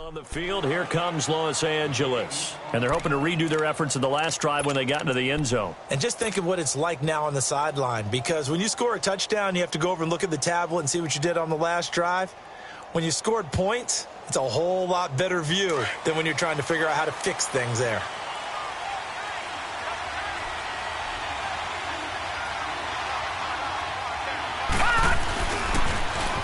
On the field, here comes Los Angeles. And they're hoping to redo their efforts in the last drive when they got into the end zone. And just think of what it's like now on the sideline, because when you score a touchdown, you have to go over and look at the tablet and see what you did on the last drive. When you scored points, it's a whole lot better view than when you're trying to figure out how to fix things there.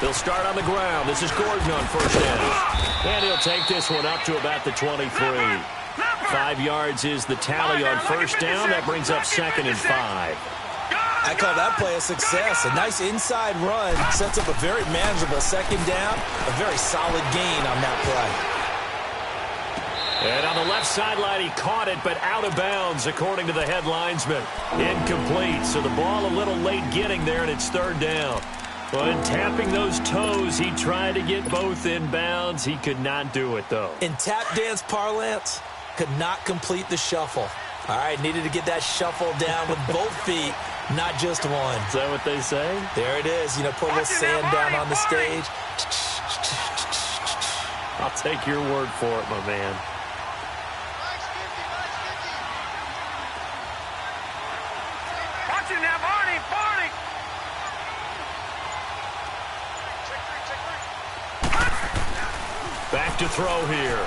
They'll start on the ground. This is Gordon on first down. And he'll take this one up to about the 23. 5 yards is the tally on first down. That brings up 2nd and 5. I call that play a success. A nice inside run sets up a very manageable 2nd down. A very solid gain on that play. And on the left sideline, he caught it, but out of bounds, according to the head linesman. Incomplete. So the ball a little late getting there, and it's 3rd down. But in tapping those toes, he tried to get both in bounds. He could not do it, though. In tap dance parlance, could not complete the shuffle. All right, needed to get that shuffle down with both feet, not just one. Is that what they say? There it is. You know, put a little sand down on the stage. I'll take your word for it, my man. Watch it now, Barney, Barney. Back to throw here.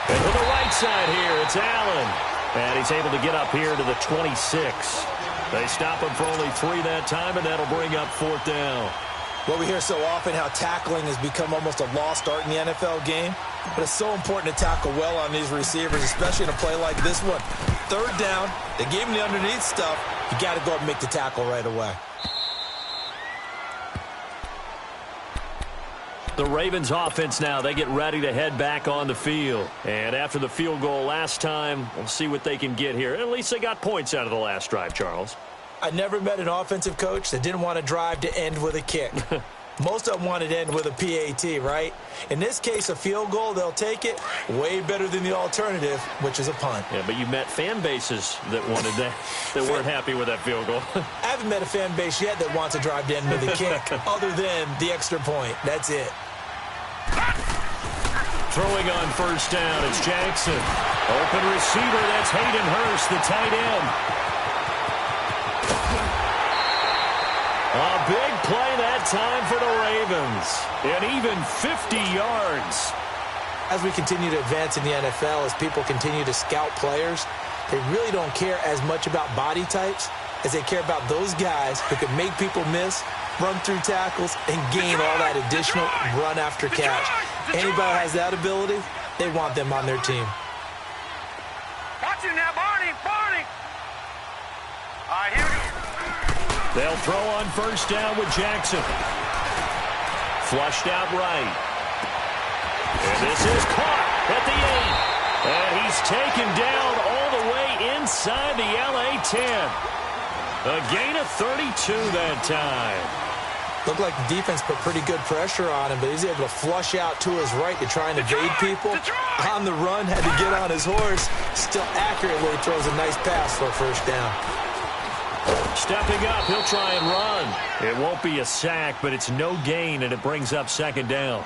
And to the right side here, it's Allen. And he's able to get up here to the 26. They stop him for only 3 that time, and that'll bring up 4th down. Well, we hear so often how tackling has become almost a lost art in the NFL game. But it's so important to tackle well on these receivers, especially in a play like this one. 3rd down, they gave him the underneath stuff. You got to go up and make the tackle right away. The Ravens offense now, they get ready to head back on the field. And after the field goal last time, we'll see what they can get here. At least they got points out of the last drive, Charles. I never met an offensive coach that didn't want to drive to end with a kick. Most of them wanted to end with a PAT, right? In this case, a field goal, they'll take it. Way better than the alternative, which is a punt. Yeah, but you met fan bases that wanted that, that weren't happy with that field goal. I haven't met a fan base yet that wants to drive to end with a kick, other than the extra point. That's it. Throwing on first down, it's Jackson. Open receiver, that's Hayden Hurst, the tight end. A big play that time for the Ravens. And even 50 yards. As we continue to advance in the NFL, as people continue to scout players, they really don't care as much about body types as they care about those guys who can make people miss, run through tackles, and gain all that additional run after catch. Anybody who has that ability, they want them on their team. Watch it now, Barney, Barney. All right, here we go. They'll throw on first down with Jackson. Flushed out right. And this is caught at the 8. And he's taken down all the way inside the LA 10. A gain of 32 that time. Looked like the defense put pretty good pressure on him, but he's able to flush out to his right to try and evade people. On the run, had to get on his horse. Still accurately throws a nice pass for a first down. Stepping up, he'll try and run. It won't be a sack, but it's no gain, and it brings up 2nd down.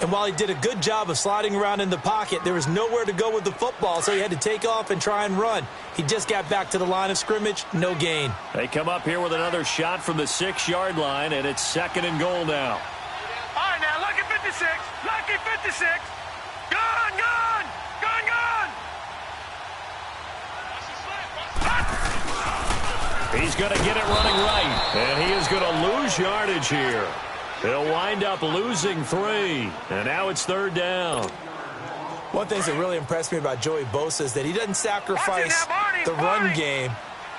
And while he did a good job of sliding around in the pocket, there was nowhere to go with the football, so he had to take off and try and run. He just got back to the line of scrimmage, no gain. They come up here with another shot from the 6-yard line, and it's 2nd and goal now. All right, now, lucky 56. Lucky 56. Gone, gone. Gone, gone. He's going to get it running right, and he is going to lose yardage here. He'll wind up losing 3, and now it's 3rd down. One thing that really impressed me about Joey Bosa is that he doesn't sacrifice the run game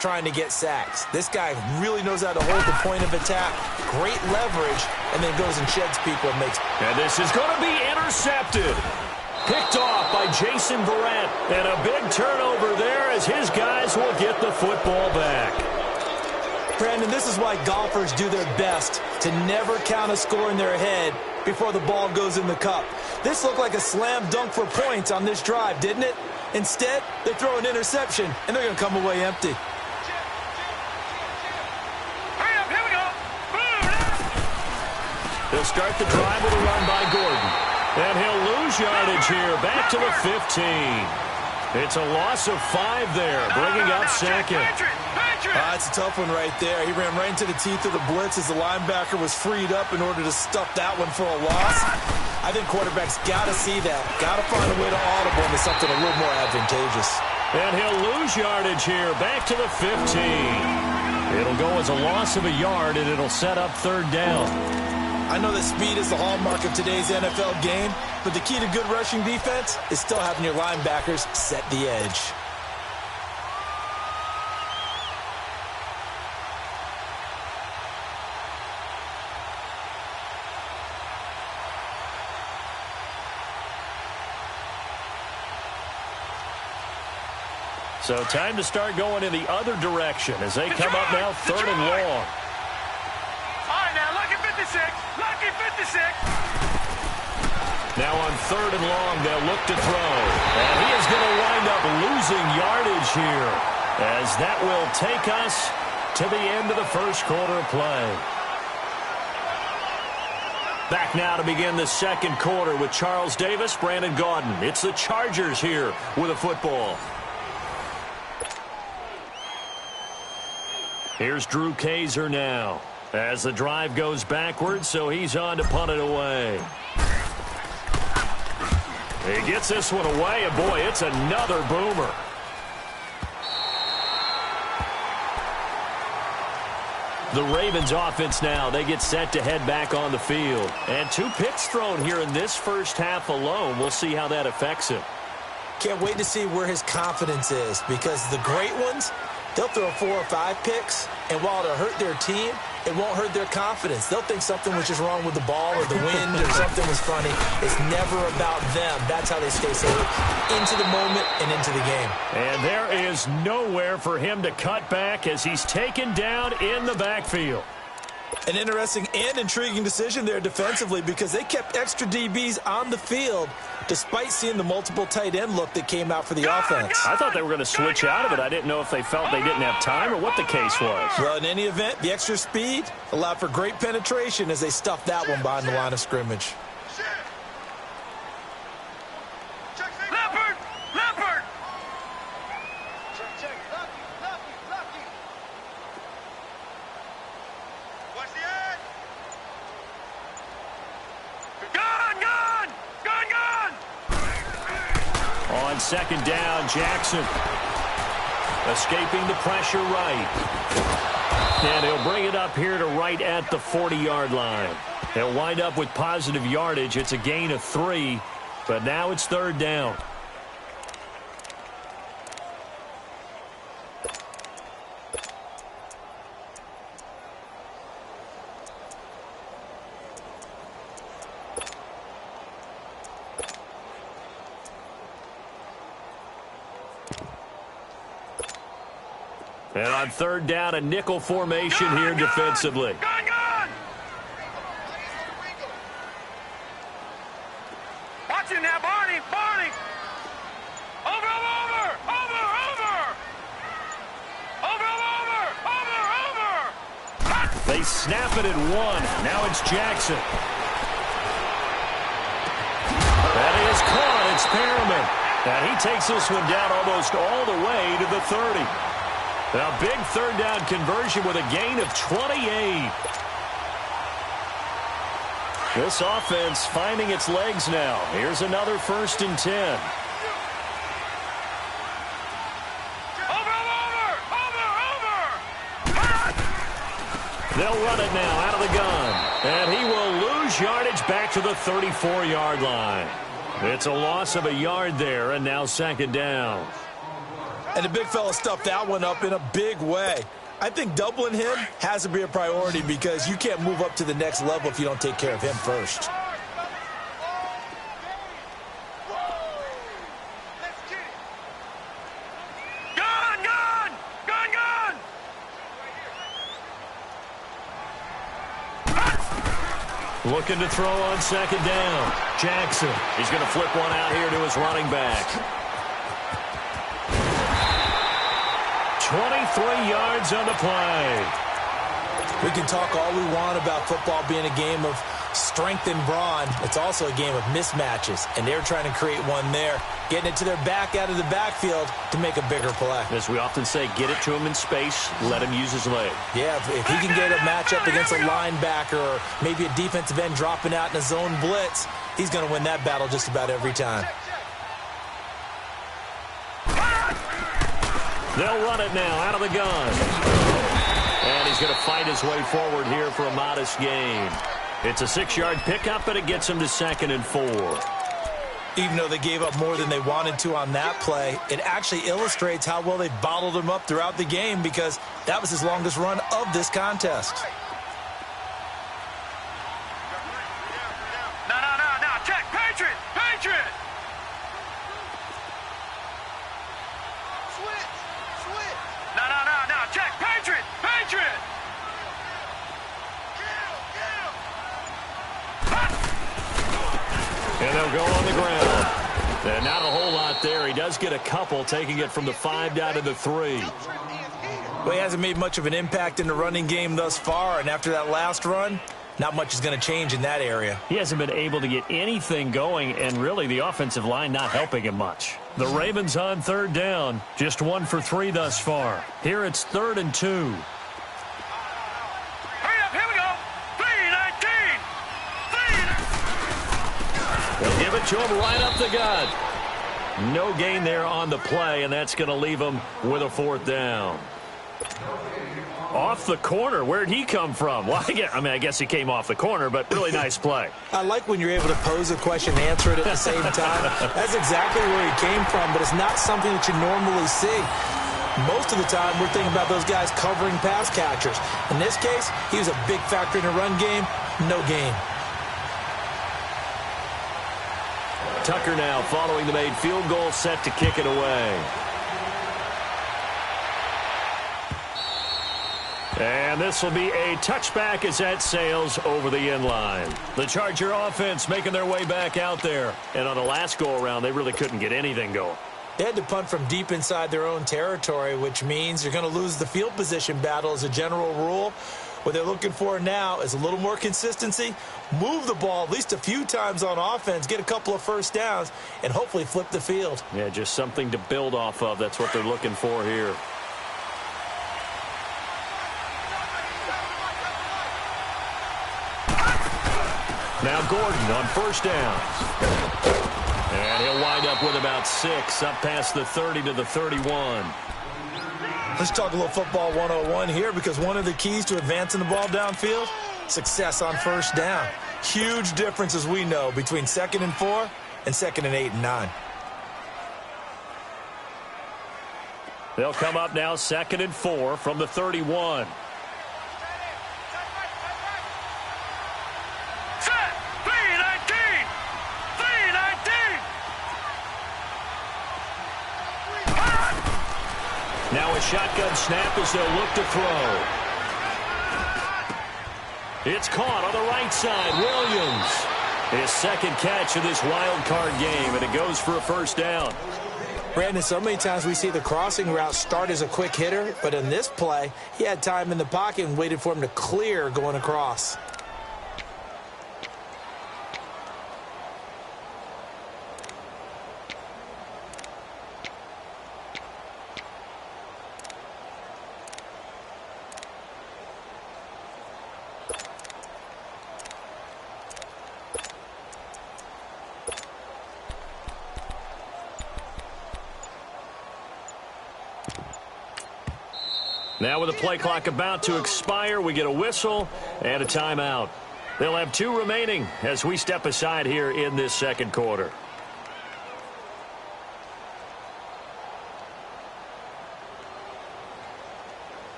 trying to get sacks. This guy really knows how to hold the point of attack, great leverage, and then goes and sheds people and makes. And this is going to be intercepted. Picked off by Jason Verrett, and a big turnover there as his guys will get the football back. Brandon, this is why golfers do their best to never count a score in their head before the ball goes in the cup. This looked like a slam dunk for points on this drive, didn't it? Instead, they throw an interception, and they're going to come away empty. Hurry up, here we go. Boom. They'll start the drive with a run by Gordon. And he'll lose yardage here, back to the 15. It's a loss of 5 there, bringing up second. It's a tough one right there. He ran right into the teeth of the blitz as the linebacker was freed up in order to stuff that one for a loss. I think quarterbacks got to see that. Got to find a way to audible into something a little more advantageous. And he'll lose yardage here, back to the 15. It'll go as a loss of a yard, and it'll set up third down. I know that speed is the hallmark of today's NFL game, but the key to good rushing defense is still having your linebackers set the edge. So time to start going in the other direction as they come up now third and long. All right, now, lucky 56. Lucky 56. Now on third and long, they'll look to throw. And he is going to wind up losing yardage here, as that will take us to the end of the first quarter of play. Back now to begin the second quarter with Charles Davis, Brandon Gaudin. It's the Chargers here with a football. Here's Drew Kaiser now as the drive goes backwards, so he's on to punt it away. He gets this one away, and boy, it's another boomer. The Ravens offense now, they get set to head back on the field. And 2 picks thrown here in this first half alone. We'll see how that affects him. Can't wait to see where his confidence is, because the great ones, they'll throw 4 or 5 picks, and while it'll hurt their team, it won't hurt their confidence. They'll think something was just wrong with the ball or the wind or something was funny. It's never about them. That's how they stay safe into the moment and into the game. And there is nowhere for him to cut back as he's taken down in the backfield. An interesting and intriguing decision there defensively, because they kept extra DBs on the field despite seeing the multiple tight end look that came out for the offense. I thought they were going to switch out of it. I didn't know if they felt they didn't have time or what the case was. Well, in any event, the extra speed allowed for great penetration as they stuffed that one behind the line of scrimmage. Leopard! Leopard! Watch the edge! Gone! Gone! Gone! Gone! On second down, Jackson escaping the pressure right. And he'll bring it up here to right at the 40-yard line. He'll wind up with positive yardage. It's a gain of 3, but now it's third down. And on third down, a nickel formation here defensively. Gone! Gone! Watch it now, Barney! Barney! Over! Over! Over! Over! Over! Over! Over! Over! They snap it at 1. Now it's Jackson. That is caught. It's Perriman. And he takes this one down almost all the way to the 30. A big third down conversion with a gain of 28. This offense finding its legs now. Here's another 1st and 10. Over! Over! Over! They'll run it now out of the gun. And he will lose yardage back to the 34-yard line. It's a loss of a yard there, and now second down. And the big fella stuffed that one up in a big way. I think doubling him has to be a priority, because you can't move up to the next level if you don't take care of him first. Gone! Gone! Gone! Gone! Looking to throw on second down. Jackson. He's going to flip one out here to his running back. 23 yards on the play. We can talk all we want about football being a game of strength and brawn. It's also a game of mismatches, and they're trying to create one there, getting it to their back out of the backfield to make a bigger play. As we often say, get it to him in space, let him use his leg. Yeah, if he can get a matchup against a linebacker or maybe a defensive end dropping out in a zone blitz, he's going to win that battle just about every time. They'll run it now out of the gun. And he's going to fight his way forward here for a modest gain. It's a 6-yard pickup, but it gets him to 2nd and 4. Even though they gave up more than they wanted to on that play, it actually illustrates how well they bottled him up throughout the game because that was his longest run of this contest. No, check, Patriot! Switch! No, check, Patriot! And they'll go on the ground. And not a whole lot there. He does get a couple, taking it from the 5 down to the 3. Well, he hasn't made much of an impact in the running game thus far, and after that last run, not much is going to change in that area. He hasn't been able to get anything going, and really the offensive line not helping him much. The Ravens on 3rd down, just 1 for 3 thus far. Here it's 3rd and 2. Hurry up, here we go! 3-19! They'll give it to him right up the gut. No gain there on the play, and that's going to leave him with a 4th down. Off the corner. Where'd he come from? Well, I guess he came off the corner, but really nice play. I like when you're able to pose a question and answer it at the same time. That's exactly where he came from, but it's not something that you normally see. Most of the time, we're thinking about those guys covering pass catchers. In this case, he was a big factor in the run game. No gain. Tucker now following the made field goal, set to kick it away. And this will be a touchback as that sails over the end line. The Charger offense making their way back out there. And on the last go-around, they really couldn't get anything going. They had to punt from deep inside their own territory, which means you're going to lose the field position battle as a general rule. What they're looking for now is a little more consistency, move the ball at least a few times on offense, get a couple of first downs, and hopefully flip the field. Yeah, just something to build off of. That's what they're looking for here. Now Gordon on 1st down. And he'll wind up with about 6, up past the 30 to the 31. Let's talk a little football 101 here because one of the keys to advancing the ball downfield, success on 1st down. Huge difference, as we know, between 2nd and 4 and 2nd and 8 and 9. They'll come up now 2nd and 4 from the 31. Now a shotgun snap as they'll look to throw. It's caught on the right side. Williams. His 2nd catch of this wild card game, and it goes for a 1st down. Brandon, so many times we see the crossing route start as a quick hitter, but in this play, he had time in the pocket and waited for him to clear going across. Now with the play clock about to expire, we get a whistle and a timeout. They'll have 2 remaining as we step aside here in this 2nd quarter.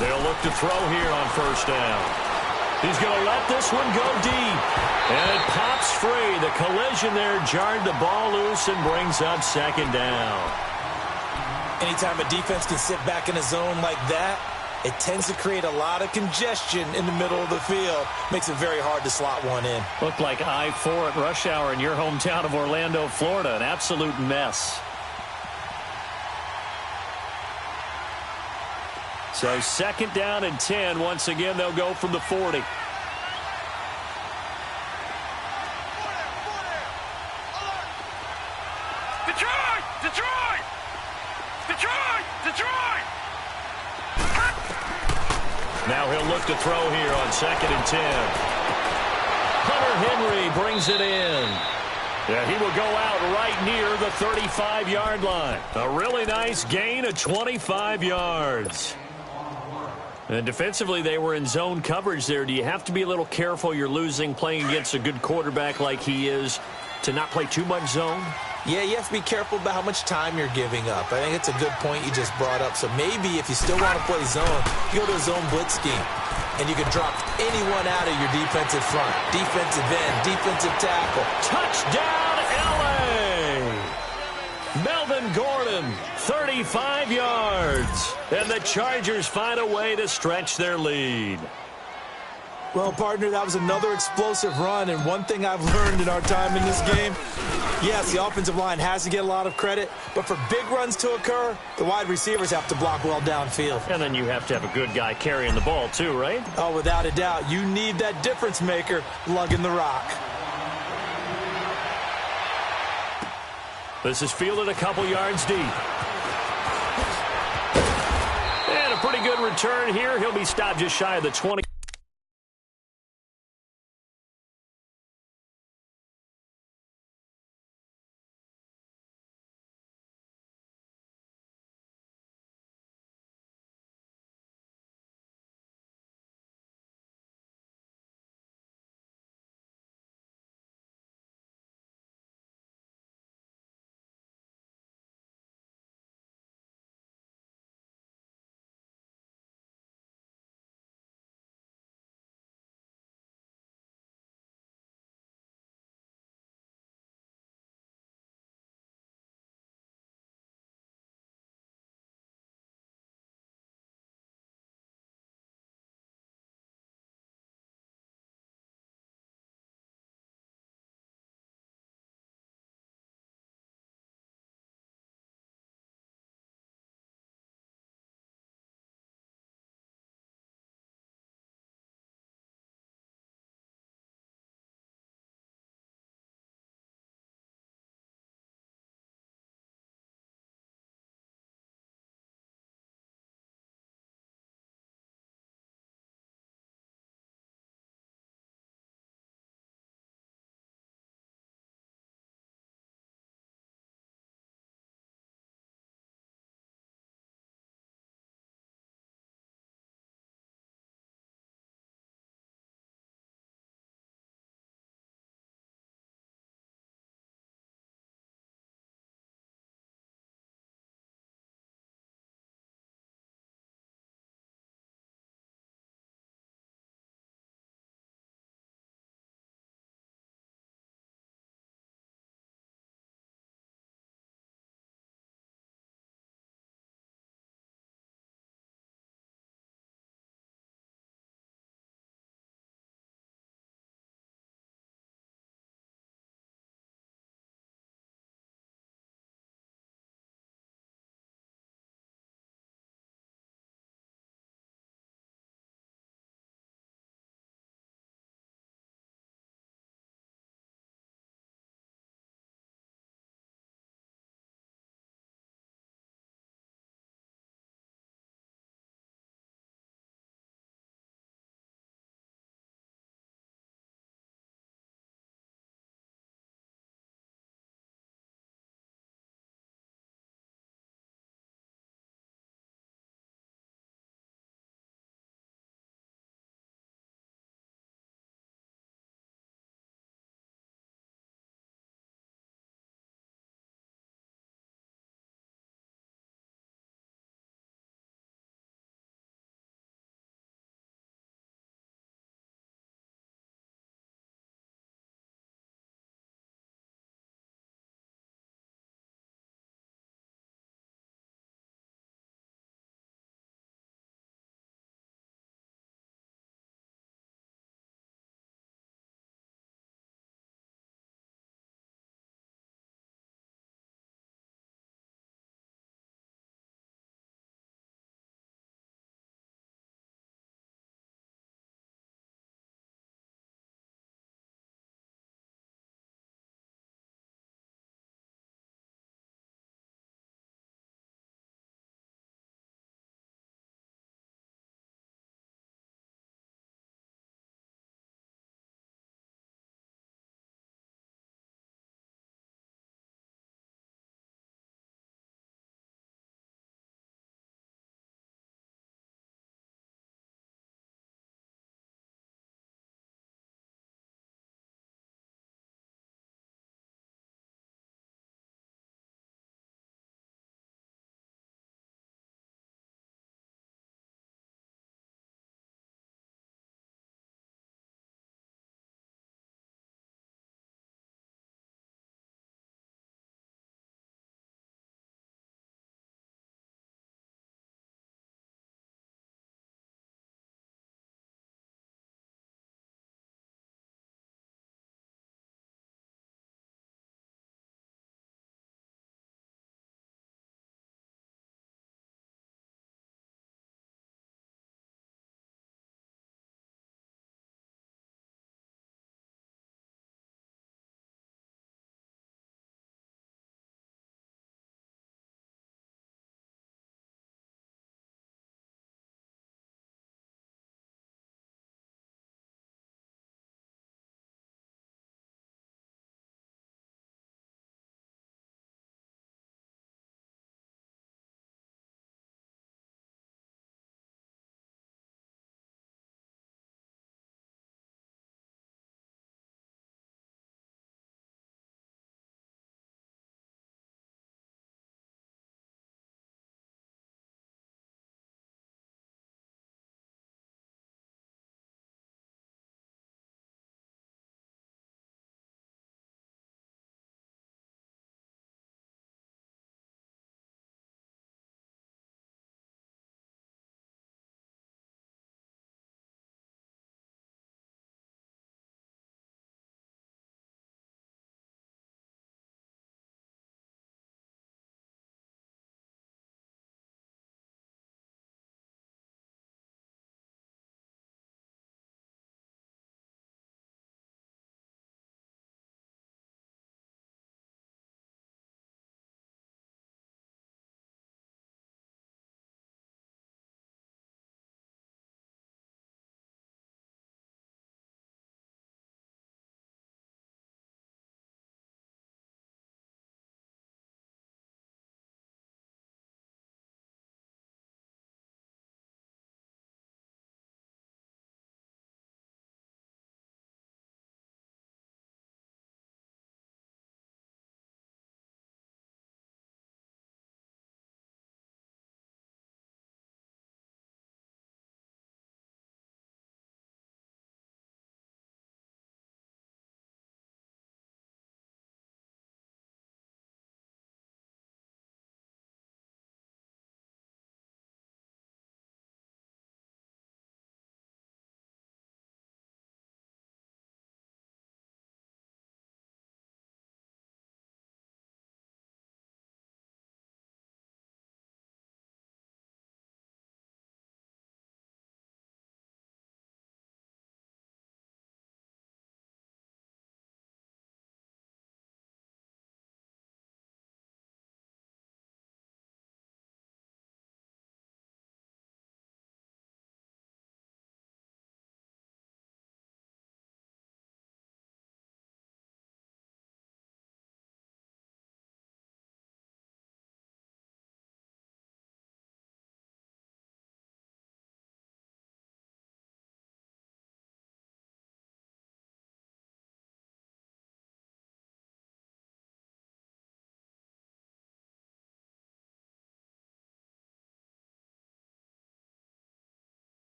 They'll look to throw here on 1st down. He's going to let this one go deep. And it pops free. The collision there jarred the ball loose and brings up 2nd down. Anytime a defense can sit back in a zone like that, it tends to create a lot of congestion in the middle of the field. Makes it very hard to slot one in. Looked like I-4 at rush hour in your hometown of Orlando, Florida. An absolute mess. So 2nd down and 10. Once again, they'll go from the 40. Detroit! Detroit! Detroit! Detroit! Now he'll look to throw here on 2nd and 10. Hunter Henry brings it in. Yeah, he will go out right near the 35-yard line. A really nice gain of 25 yards. And defensively, they were in zone coverage there. Do you have to be a little careful? You're losing playing against a good quarterback like he is to not play too much zone? Yeah, you have to be careful about how much time you're giving up. I think it's a good point you just brought up. So maybe if you still want to play zone, you go to a zone blitz scheme. And you can drop anyone out of your defensive front. Defensive end, defensive tackle. Touchdown, L.A. Melvin Gordon, 35 yards. And the Chargers find a way to stretch their lead. Well, partner, that was another explosive run, and one thing I've learned in our time in this game, yes, the offensive line has to get a lot of credit, but for big runs to occur, the wide receivers have to block well downfield. And then you have to have a good guy carrying the ball too, right? Oh, without a doubt. You need that difference maker lugging the rock. This is fielded a couple yards deep. And a pretty good return here. He'll be stopped just shy of the 20.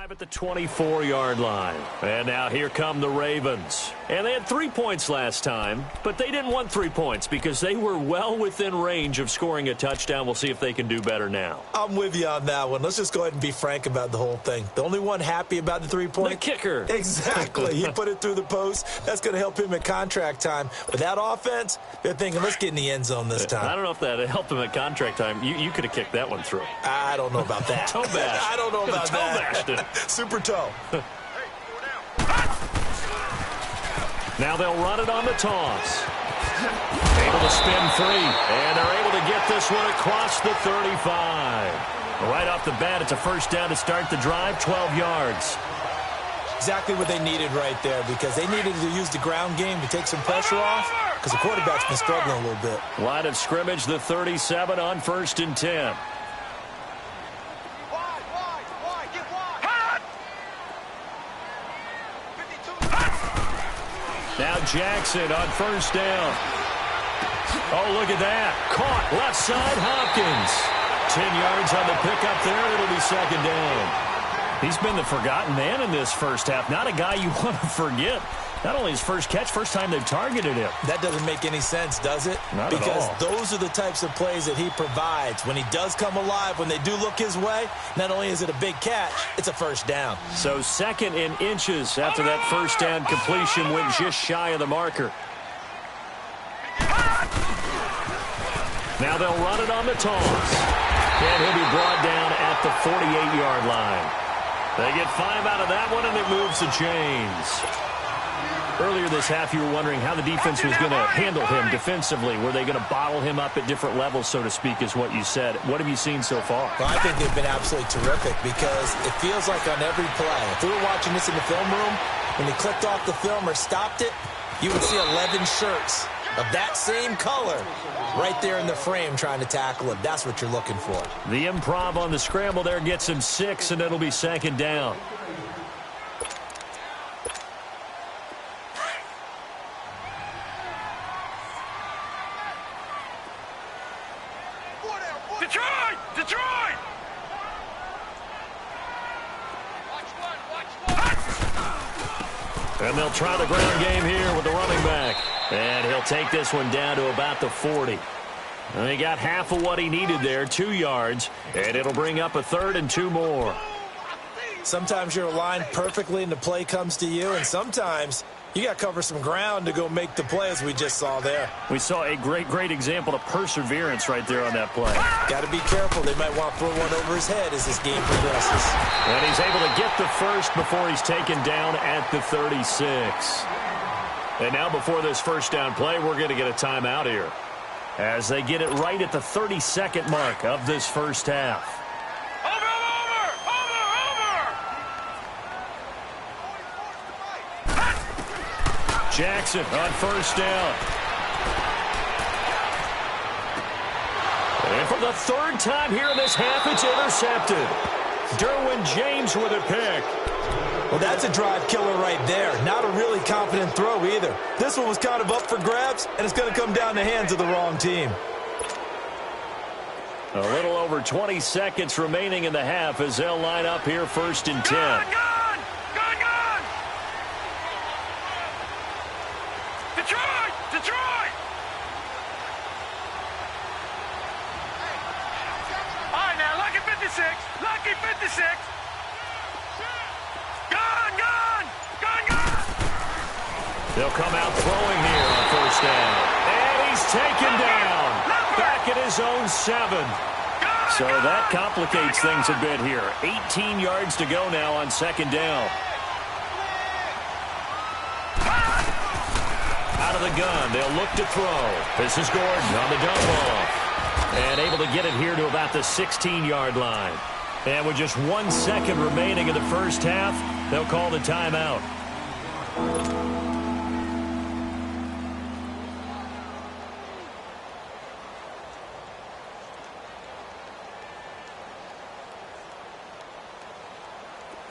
drive at the 24-yard line. And now here come the Ravens. And they had 3 points last time, but they didn't want 3 points because they were well within range of scoring a touchdown. We'll see if they can do better now. I'm with you on that one. Let's just go ahead and be frank about the whole thing. The only one happy about the 3 points? The kicker. Exactly. He put it through the post. That's going to help him at contract time. But that offense, they're thinking, let's get in the end zone this time. I don't know if that helped him at contract time. You could have kicked that one through. I don't know about that. Toe bash. I don't know about toe that. Bashed it. Super toe. Now they'll run it on the toss. Able to spin free. And they're able to get this one across the 35. Right off the bat, it's a first down to start the drive, 12 yards. Exactly what they needed right there because they needed to use the ground game to take some pressure off because the quarterback's been struggling a little bit. Line of scrimmage, the 37 on 1st and 10. Now Jackson on first down. Oh, look at that. Caught left side, Hopkins. 10 yards on the pickup there, and it'll be second down. He's been the forgotten man in this first half. Not a guy you want to forget. Not only his first catch, first time they've targeted him. That doesn't make any sense, does it? Not at all. Because those are the types of plays that he provides. When he does come alive, when they do look his way, not only is it a big catch, it's a first down. So second in inches after that first down completion went just shy of the marker. Now they'll run it on the toss. And he'll be brought down at the 48-yard line. They get 5 out of that one, and it moves the chains. Earlier this half, you were wondering how the defense was going to handle him defensively. Were they going to bottle him up at different levels, so to speak, is what you said. What have you seen so far? Well, I think they've been absolutely terrific because it feels like on every play, if we were watching this in the film room, when he clicked off the film or stopped it, you would see 11 shirts of that same color right there in the frame trying to tackle him. That's what you're looking for. The improv on the scramble there gets him 6, and it'll be second down. Detroit! Detroit! And they'll try the ground game here with the running back. And he'll take this one down to about the 40. And he got half of what he needed there, 2 yards. And it'll bring up a 3rd and 2 more. Sometimes you're aligned perfectly and the play comes to you, and sometimes you got to cover some ground to go make the play, as we just saw there. We saw a great example of perseverance right there on that play. Got to be careful. They might want to throw one over his head as this game progresses. And he's able to get the first before he's taken down at the 36. And now before this first down play, we're going to get a timeout here as they get it right at the 32nd mark of this first half. Jackson on first down. And for the 3rd time here in this half, it's intercepted. Derwin James with a pick. Well, that's a drive killer right there. Not a really confident throw either. This one was kind of up for grabs, and it's going to come down the hands of the wrong team. A little over 20 seconds remaining in the half as they'll line up here 1st and 10. Detroit! All right, now, lucky 56. Lucky 56. Gone! They'll come out throwing here on first down. And he's taken down. Back at his own 7. So that complicates things a bit here. 18 yards to go now on 2nd down. Out of the gun, they'll look to throw. This is Gordon on the dump off. And able to get it here to about the 16-yard line. And with just 1 second remaining in the first half, they'll call the timeout.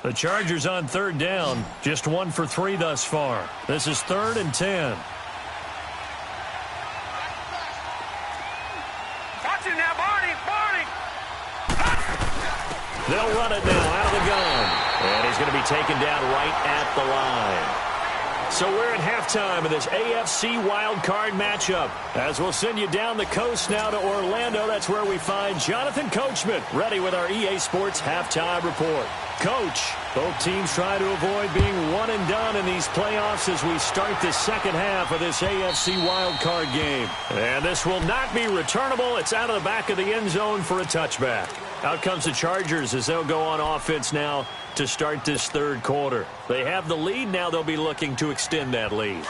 The Chargers on 3rd down, just 1 for 3 thus far. This is 3rd and 10. Watch him now, Barney! They'll run it now out of the gun. And he's going to be taken down right at the line. So we're at halftime of this AFC wildcard matchup. As we'll send you down the coast now to Orlando, that's where we find Jonathan Coachman, ready with our EA Sports halftime report. Coach, both teams try to avoid being one and done in these playoffs as we start the second half of this AFC wildcard game. And this will not be returnable. It's out of the back of the end zone for a touchback. Out comes the Chargers as they'll go on offense now to start this third quarter. They have the lead. Now they'll be looking to extend that lead.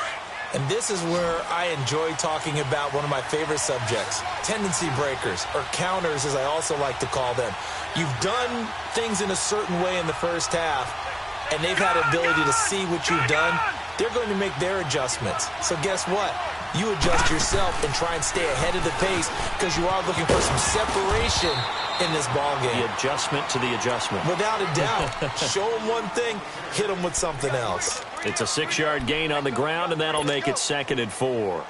And this is where I enjoy talking about one of my favorite subjects, tendency breakers, or counters as I also like to call them. You've done things in a certain way in the first half, and they've had the ability to see what you've done. They're going to make their adjustments. So guess what? You adjust yourself and try and stay ahead of the pace because you are looking for some separation in this ball game. The adjustment to the adjustment. Without a doubt. Show them one thing, hit them with something else. It's a 6-yard gain on the ground, and that'll make it 2nd and 4.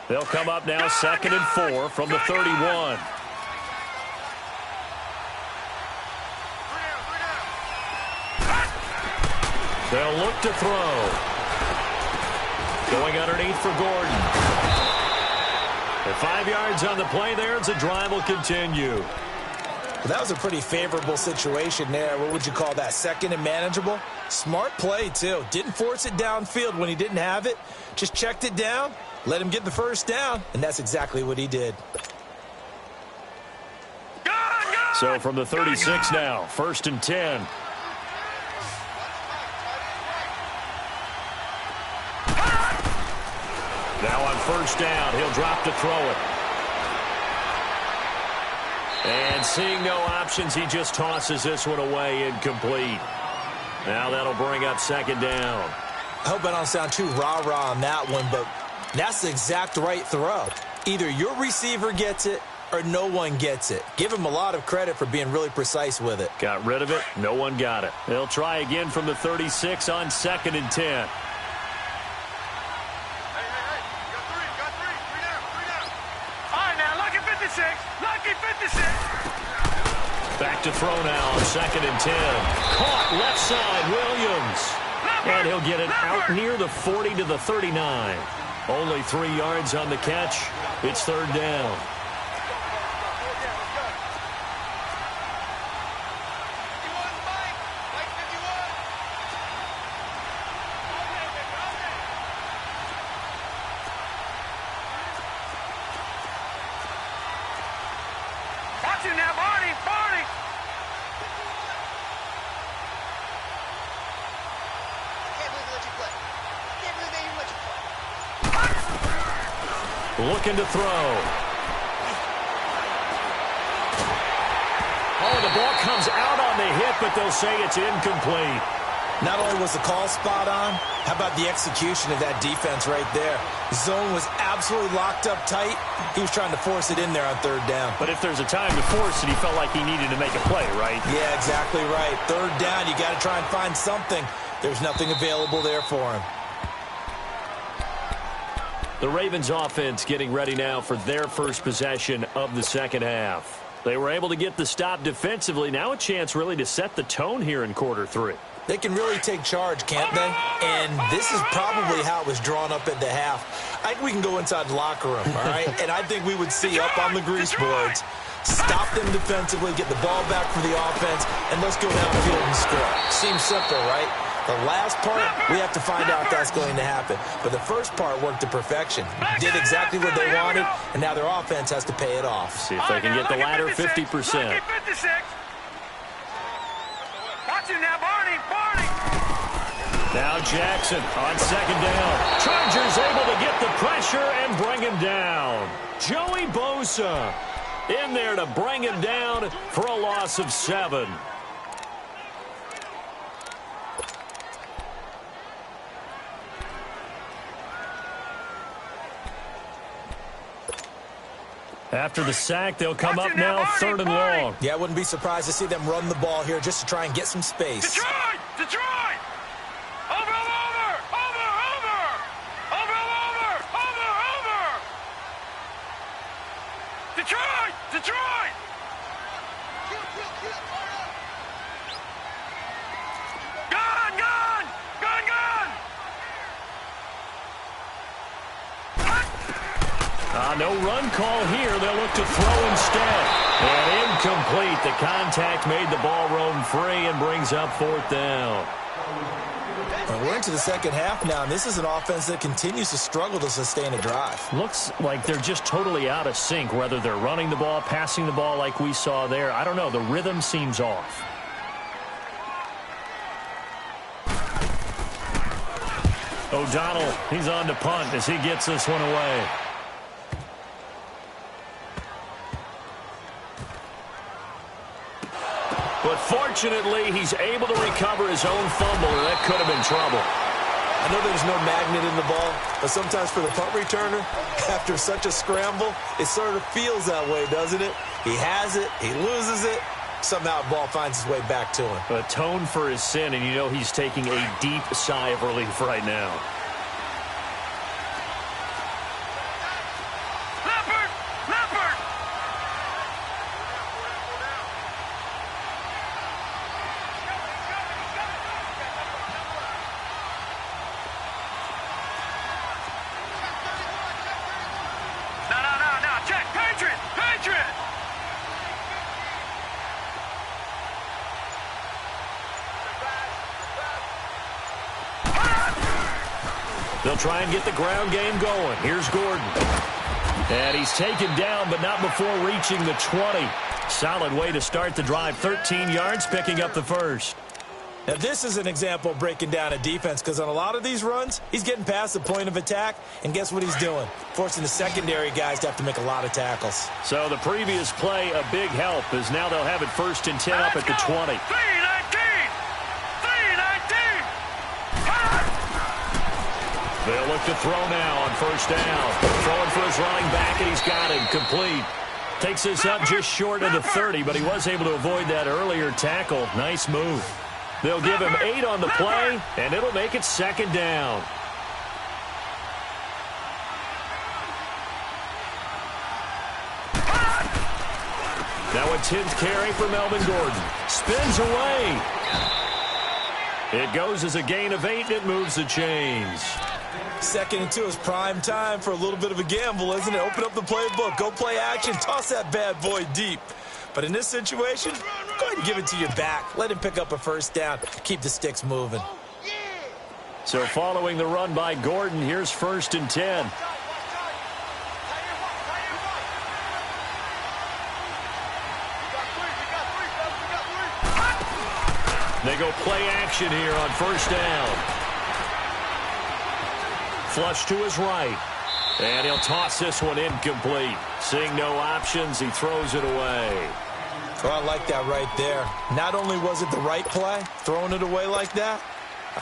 They'll come up now 2nd and 4 from the 31. They'll look to throw. Going underneath for Gordon. And 5 yards on the play there as the drive will continue. Well, that was a pretty favorable situation there. What would you call that? Second and manageable? Smart play, too. Didn't force it downfield when he didn't have it. Just checked it down, let him get the first down, and that's exactly what he did. So from the 36 now, 1st and 10. Now on 1st down, he'll drop to throw it. And seeing no options, he just tosses this one away incomplete. Now that'll bring up 2nd down. I hope I don't sound too rah-rah on that one, but that's the exact right throw. Either your receiver gets it or no one gets it. Give him a lot of credit for being really precise with it. Got rid of it. No one got it. They'll try again from the 36 on 2nd and 10. Back to throw now on 2nd and 10. Caught left side, Williams. And he'll get it out near the 40 to the 39. Only 3 yards on the catch. It's 3rd down. Looking to throw. Oh, the ball comes out on the hit, but they'll say it's incomplete. Not only was the call spot on, how about the execution of that defense right there? Zone was absolutely locked up tight. He was trying to force it in there on 3rd down. But if there's a time to force it, he felt like he needed to make a play, right? Yeah, exactly right. 3rd down, you got to try and find something. There's nothing available there for him. The Ravens offense getting ready now for their first possession of the second half. They were able to get the stop defensively. Now a chance really to set the tone here in quarter 3. They can really take charge, can't they? And this is probably how it was drawn up at the half. I think we can go inside the locker room, all right? And I think we would see up on the grease boards, stop them defensively, get the ball back for the offense, and let's go downfield and score. Seems simple, right? The last part, we have to find out if that's going to happen. But the first part worked to perfection. Did exactly what they wanted, and now their offense has to pay it off. See if they can get the latter 50%. Now Jackson on 2nd down. Chargers able to get the pressure and bring him down. Joey Bosa in there to bring him down for a loss of 7. After the sack, they'll come up now 3rd and long. Yeah, I wouldn't be surprised to see them run the ball here just to try and get some space. Detroit! Detroit! Over, over! Over, over! Over, over! Over, over! Detroit! Detroit! No run call here. They'll look to throw instead. And incomplete. The contact made the ball roam free and brings up 4th down. And we're into the second half now, and this is an offense that continues to struggle to sustain a drive. Looks like they're just totally out of sync, whether they're running the ball, passing the ball like we saw there. I don't know. The rhythm seems off. O'Donnell, he's on to punt as he gets this one away. But fortunately, he's able to recover his own fumble, or that could have been trouble. I know there's no magnet in the ball, but sometimes for the punt returner, after such a scramble, it sort of feels that way, doesn't it? He has it, he loses it, somehow the ball finds its way back to him. Atone for his sin, and you know he's taking a deep sigh of relief right now. They'll try and get the ground game going. Here's Gordon. And he's taken down, but not before reaching the 20. Solid way to start the drive. 13 yards, picking up the first. Now, this is an example of breaking down a defense, because on a lot of these runs, he's getting past the point of attack, and guess what he's doing? Forcing the secondary guys to have to make a lot of tackles. So the previous play, a big help, as now they'll have it 1st and 10 up at the 20. They'll look to throw now on 1st down. Throwing for his running back, and he's got him complete. Takes this up just short of the 30, but he was able to avoid that earlier tackle. Nice move. They'll give him 8 on the play, and it'll make it 2nd down. Now a 10th carry for Melvin Gordon. Spins away. It goes as a gain of 8, and it moves the chains. 2nd and 2 is prime time for a little bit of a gamble, isn't it? Open up the playbook, go play action, toss that bad boy deep. But in this situation, go ahead and give it to your back. Let him pick up a 1st down. Keep the sticks moving. So following the run by Gordon, here's 1st and 10. They go play action here on 1st down. Flush to his right. And he'll toss this one incomplete. Seeing no options, he throws it away. Well, I like that right there. Not only was it the right play, throwing it away like that,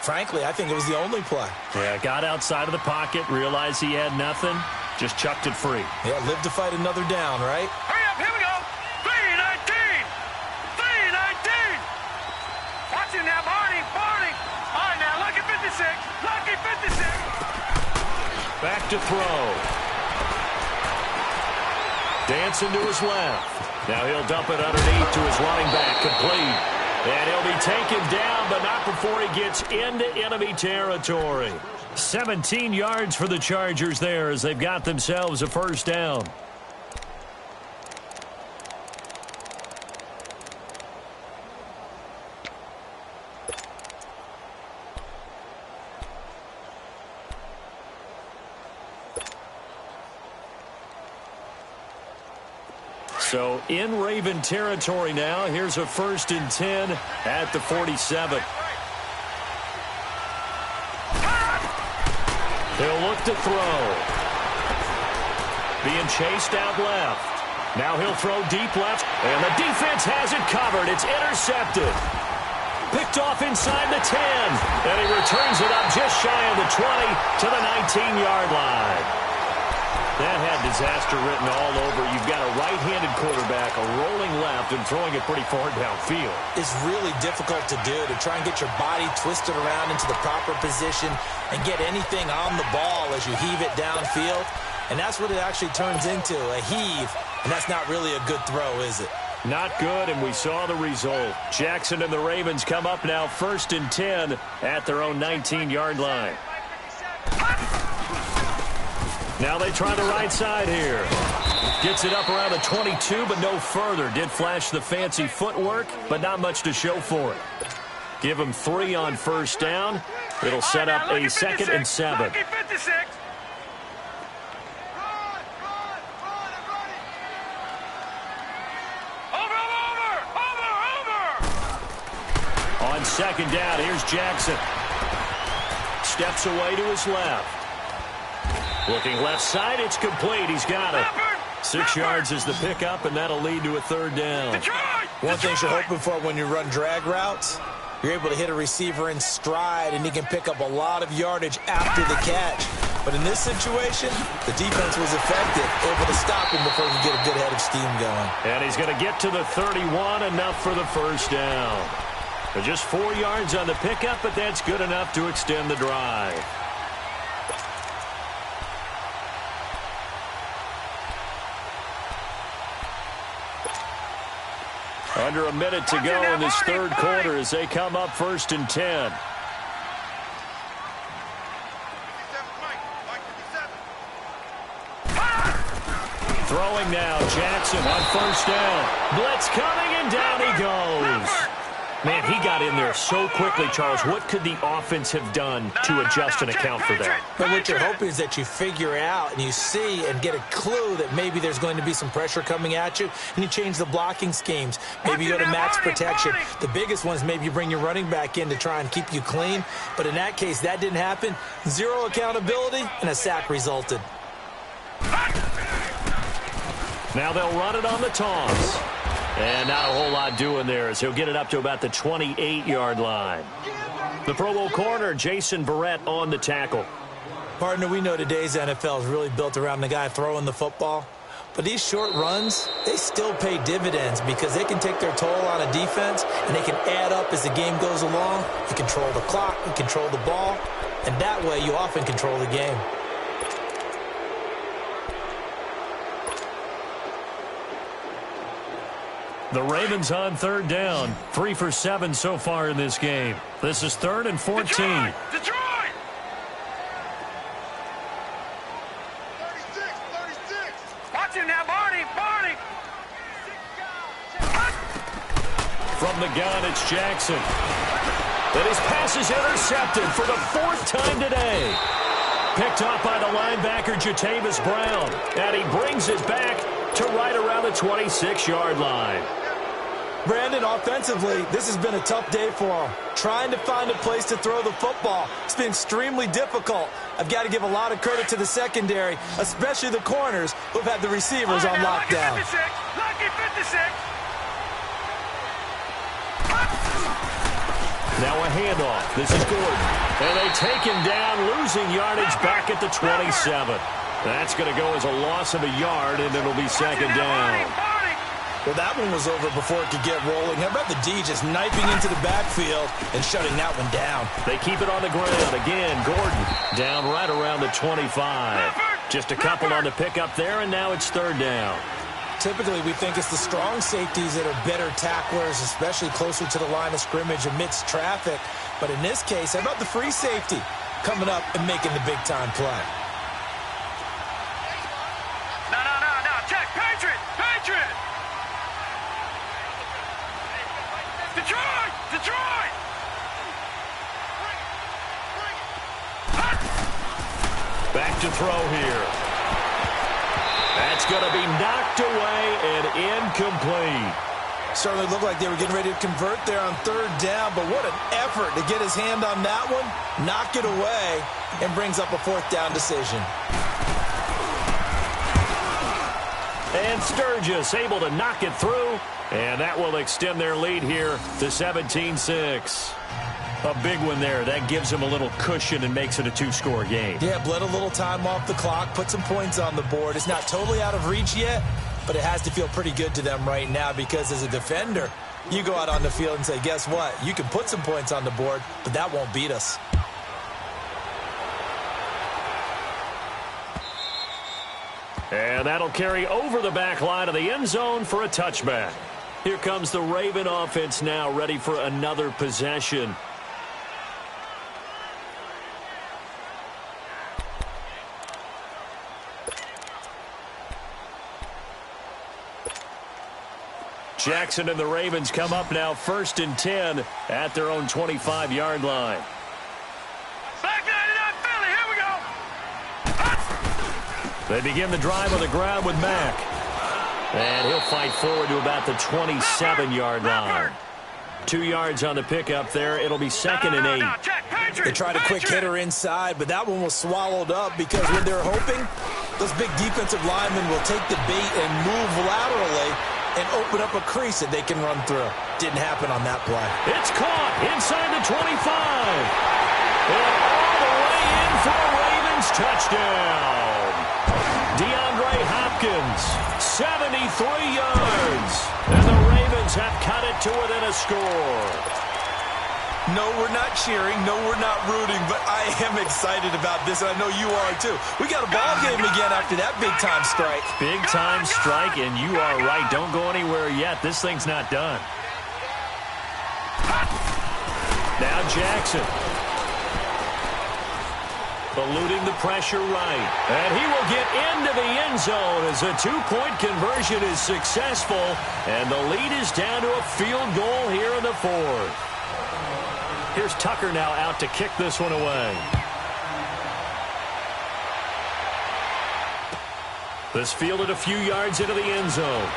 frankly, I think it was the only play. Yeah, got outside of the pocket, realized he had nothing, just chucked it free. Yeah, live to fight another down, right? Hurry up, here we go. 319. 319. Watch it now, Barney. All right, now, lucky 56. Lucky 56. Back to throw. Dancing to his left. Now he'll dump it underneath to his running back, complete. And he'll be taken down, but not before he gets into enemy territory. 17 yards for the Chargers there as they've got themselves a 1st down. So in Raven territory now. Here's a 1st and 10 at the 47. He'll look to throw. Being chased out left. Now he'll throw deep left. And the defense has it covered. It's intercepted. Picked off inside the 10. And he returns it up just shy of the 20 to the 19-yard line. That had disaster written all over. You've got a right-handed quarterback, a rolling left, and throwing it pretty far downfield. It's really difficult to do, to try and get your body twisted around into the proper position and get anything on the ball as you heave it downfield. And that's what it actually turns into, a heave. And that's not really a good throw, is it? Not good, and we saw the result. Jackson and the Ravens come up now 1st and 10 at their own 19-yard line. Now they try the right side here. Gets it up around the 22, but no further. Did flash the fancy footwork, but not much to show for it. Give him 3 on first down. It'll set up a 2nd and 7. On 2nd down, here's Jackson. Steps away to his left. Looking left side, it's complete. He's got it. 6 yards is the pickup, and that'll lead to a 3rd down. One thing you're hoping for when you run drag routes, you're able to hit a receiver in stride, and he can pick up a lot of yardage after the catch. But in this situation, the defense was effective, able to stop him before he could get a good head of steam going. And he's going to get to the 31, enough for the 1st down. Just 4 yards on the pickup, but that's good enough to extend the drive. Under a minute to go in this 3rd quarter as they come up 1st and 10. Throwing now, Jackson on 1st down. Blitz coming, and down he goes. Man, he got in there so quickly, Charles. What could the offense have done to adjust and account for that? But what you're hoping is that you figure out and you see and get a clue that maybe there's going to be some pressure coming at you, and you change the blocking schemes. Maybe you go to max protection. The biggest one is maybe you bring your running back in to try and keep you clean. But in that case, that didn't happen. 0 accountability, and a sack resulted. Now they'll run it on the toss. And not a whole lot doing there as he'll get it up to about the 28-yard line. The Pro Bowl corner, Jason Verrett, on the tackle. Partner, we know today's NFL is really built around the guy throwing the football. But these short runs, they still pay dividends because they can take their toll on a defense, and they can add up as the game goes along. You control the clock, you control the ball, and that way you often control the game. The Ravens on 3rd down. 3 for 7 so far in this game. This is 3rd and 14. Detroit! 36! Watch him now, Barney! From the gun, it's Jackson. And his pass is intercepted for the 4th time today. Picked off by the linebacker, Jatavis Brown. And he brings it back to right around the 26-yard line. Brandon, offensively, this has been a tough day for him. Trying to find a place to throw the football. It's been extremely difficult. I've got to give a lot of credit to the secondary, especially the corners who've had the receivers on lockdown. Lucky 56. Now a handoff. This is Gordon. And they take him down, losing yardage back at the 27. That's going to go as a loss of a yard, and it'll be 2nd down. Well, that one was over before it could get rolling. How about the D just knifing into the backfield and shutting that one down? They keep it on the ground. Again, Gordon down right around the 25. Just a couple on the pickup there, and now it's 3rd down. Typically, we think it's the strong safeties that are better tacklers, especially closer to the line of scrimmage amidst traffic. But in this case, how about the free safety coming up and making the big-time play? No. Check. Patriot. Detroit. Back to throw here. That's going to be knocked away and incomplete. Certainly looked like they were getting ready to convert there on 3rd down, but what an effort to get his hand on that one, knock it away, and brings up a 4th down decision. And Sturgis able to knock it through, and that will extend their lead here to 17-6. A big one there. That gives them a little cushion and makes it a 2-score game. Yeah, bled a little time off the clock, put some points on the board. It's not totally out of reach yet, but it has to feel pretty good to them right now because as a defender, you go out on the field and say, guess what? You can put some points on the board, but that won't beat us. And that'll carry over the back line of the end zone for a touchback. Here comes the Raven offense now, ready for another possession. Jackson and the Ravens come up now 1st and 10 at their own 25-yard line. Back 99 Philly, here we go. They begin the drive on the ground with Mack. And he'll fight forward to about the 27-yard line. 2 yards on the pickup there. It'll be 2nd and 8. They tried a quick hitter inside, but that one was swallowed up because when they're hoping, those big defensive linemen will take the bait and move laterally and open up a crease that they can run through. Didn't happen on that play. It's caught inside the 25. And all the way in for a Ravens touchdown. DeAndre Hopkins, 73 yards. And the Ravens have cut it to within a score. No, we're not cheering. No, we're not rooting. But I am excited about this, and I know you are too. We got a ball game again after that big-time strike. Big-time strike, and you are right. Don't go anywhere yet. This thing's not done. Now Jackson. Eluding the pressure right. And he will get into the end zone as a 2-point conversion is successful. And the lead is down to a field goal here in the 4th. Here's Tucker now out to kick this one away. This fielded a few yards into the end zone.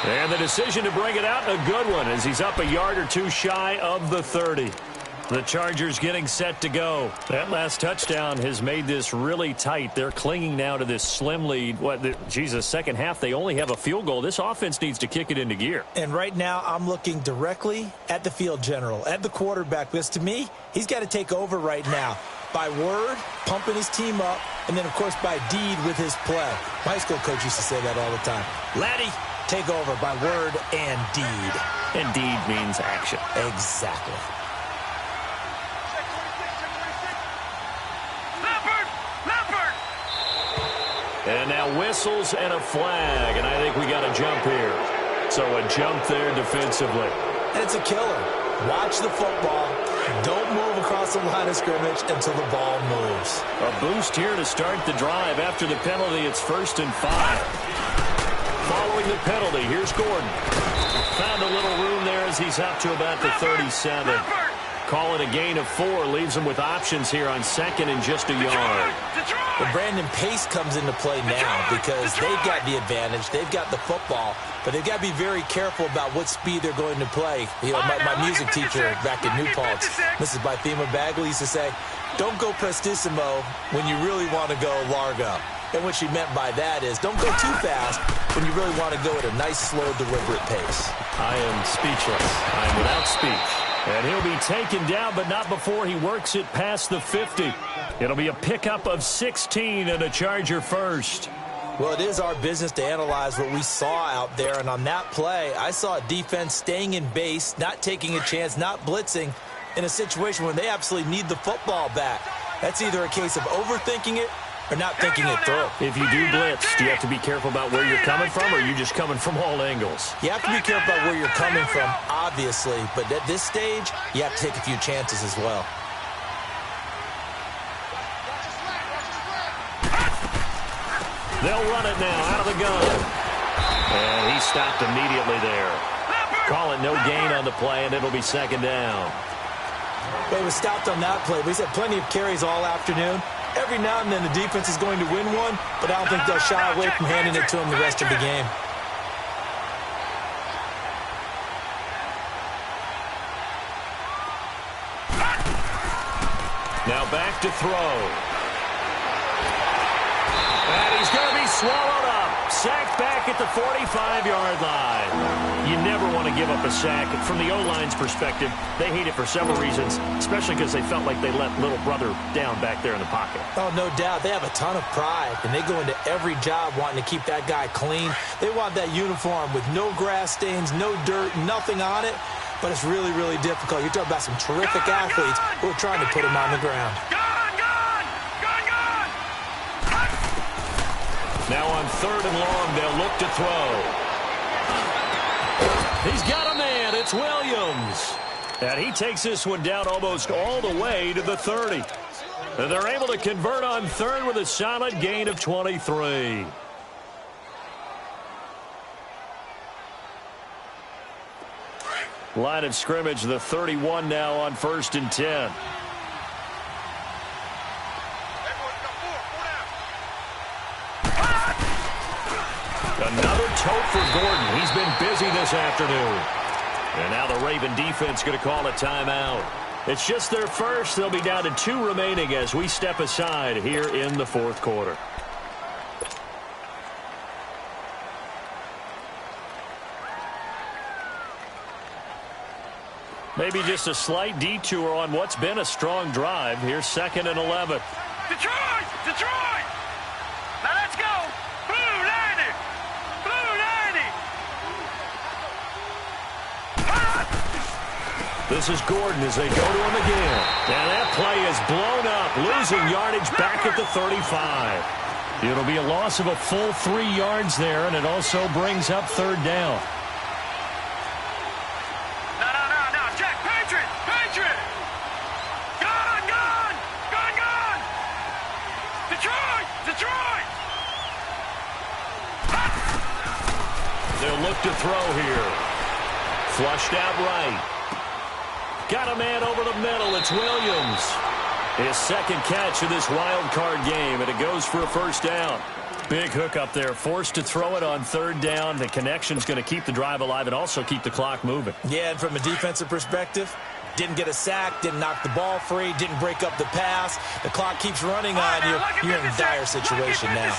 And the decision to bring it out, a good one, as he's up a yard or two shy of the 30. The Chargers getting set to go. That last touchdown has made this really tight. They're clinging now to this slim lead. Second half, they only have a field goal. This offense needs to kick it into gear. And right now, I'm looking directly at the field general, at the quarterback. Because to me, he's got to take over right now. By word, pumping his team up, and then, of course, by deed with his play. My high school coach used to say that all the time. Laddie, take over by word and deed. And deed means action. Exactly. And now whistles and a flag, and I think we got a jump here. So a jump there defensively. And it's a killer. Watch the football. Don't move across the line of scrimmage until the ball moves. A boost here to start the drive. After the penalty, it's 1st and 5. Following the penalty, here's Gordon. Found a little room there as he's up to about the 37. Call it a gain of 4. Leaves him with options here on 2nd and just a yard. Well, Brandon, pace comes into play now because they've got the advantage. They've got the football, but they've got to be very careful about what speed they're going to play. You know, my music teacher back in New Paltz, Mrs. Bythema Bagley, used to say, don't go prestissimo when you really want to go largo. And what she meant by that is don't go too fast when you really want to go at a nice, slow, deliberate pace. I am speechless. I am without speech. And he'll be taken down, but not before he works it past the 50. It'll be a pickup of 16 and a Charger first. Well, it is our business to analyze what we saw out there. And on that play, I saw a defense staying in base, not taking a chance, not blitzing in a situation where they absolutely need the football back. That's either a case of overthinking it or not thinking it through. If you do blitz, do you have to be careful about where you're coming from, or are you just coming from all angles? You have to be careful about where you're coming from, obviously. But at this stage, you have to take a few chances as well. They'll run it now out of the gun. And he stopped immediately there. Call it no gain on the play, and it'll be 2nd down. Well, he was stopped on that play, but he's had plenty of carries all afternoon. Every now and then the defense is going to win one, but I don't think they'll shy away from handing it to him the rest of the game. Now back to throw. And he's going to be swallowed up. Sacked back at the 45-yard line. You never want to give up a sack. From the O-line's perspective, they hate it for several reasons, especially because they felt like they let little brother down back there in the pocket. Oh, no doubt. They have a ton of pride, and they go into every job wanting to keep that guy clean. They want that uniform with no grass stains, no dirt, nothing on it. But it's really, really difficult. You're talking about some terrific athletes who are trying to put him on the ground. Now on 3rd and long, they'll look to throw. He's got a man. It's Williams. And he takes this one down almost all the way to the 30. And they're able to convert on 3rd with a solid gain of 23. Line of scrimmage, the 31 now on 1st and 10. Another tote for Gordon. He's been busy this afternoon. And now the Raven defense going to call a timeout. It's just their first. They'll be down to 2 remaining as we step aside here in the 4th quarter. Maybe just a slight detour on what's been a strong drive. Here's 2nd and 11. Detroit! Detroit! Now let's go! Blue 90! Blue 90! This is Gordon as they go to him again. And that play is blown up, losing yardage back at the 35. It'll be a loss of a full 3 yards there, and it also brings up 3rd down. They'll look to throw here. Flushed out right. Got a man over the middle. It's Williams. His 2nd catch of this wild card game, and it goes for a 1st down. Big hook up there. Forced to throw it on 3rd down. The connection's going to keep the drive alive and also keep the clock moving. Yeah, and from a defensive perspective, didn't get a sack, didn't knock the ball free, didn't break up the pass. The clock keeps running on you. You're in a dire situation now.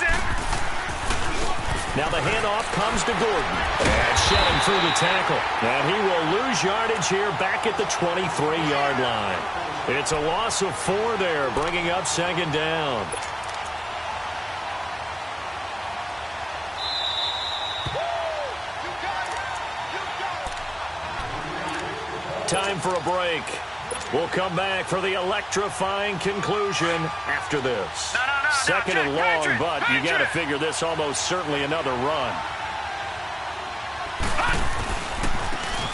Now the handoff comes to Gordon. And shedding through the tackle. And he will lose yardage here back at the 23-yard line. It's a loss of 4 there, bringing up 2nd down. Time for a break. We'll come back for the electrifying conclusion after this. 2nd and long, but you got to figure this almost certainly another run.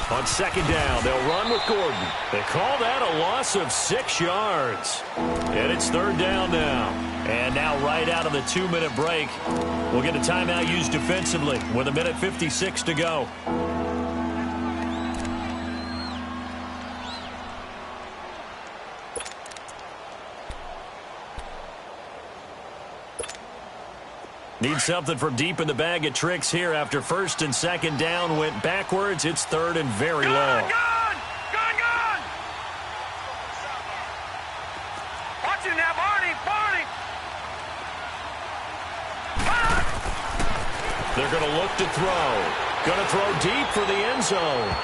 On 2nd down, they'll run with Gordon. They call that a loss of 6 yards. And it's 3rd down now. And now right out of the 2-minute break, we'll get a timeout used defensively with 1:56 to go. Need something from deep in the bag of tricks here after 1st and 2nd down went backwards. It's 3rd and very long. Gone! Watch him now, Barney! They're going to look to throw. Going to throw deep for the end zone.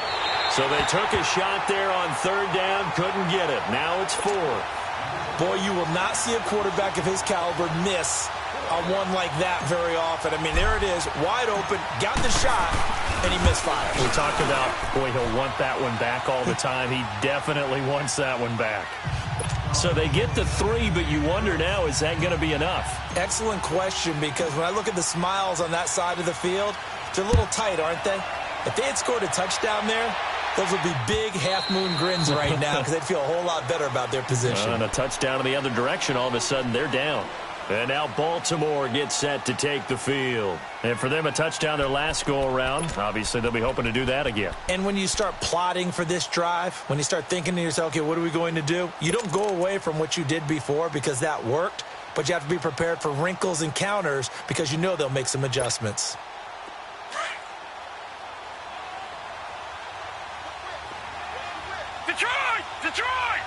So they took a shot there on 3rd down, couldn't get it. Now it's 4th. Boy, you will not see a quarterback of his caliber miss on one like that very often. I mean, there it is, wide open, got the shot, and he misfires. We talked about, boy, he'll want that one back all the time. He definitely wants that one back. So they get the 3, but you wonder now, is that going to be enough? Excellent question, because when I look at the smiles on that side of the field, they're a little tight, aren't they? If they had scored a touchdown there, those would be big half-moon grins right now because they'd feel a whole lot better about their position. And a touchdown in the other direction, all of a sudden they're down. And now Baltimore gets set to take the field. And for them, a touchdown their last go-around. Obviously, they'll be hoping to do that again. And when you start plotting for this drive, when you start thinking to yourself, okay, what are we going to do? You don't go away from what you did before because that worked, but you have to be prepared for wrinkles and counters because you know they'll make some adjustments. Detroit! Detroit!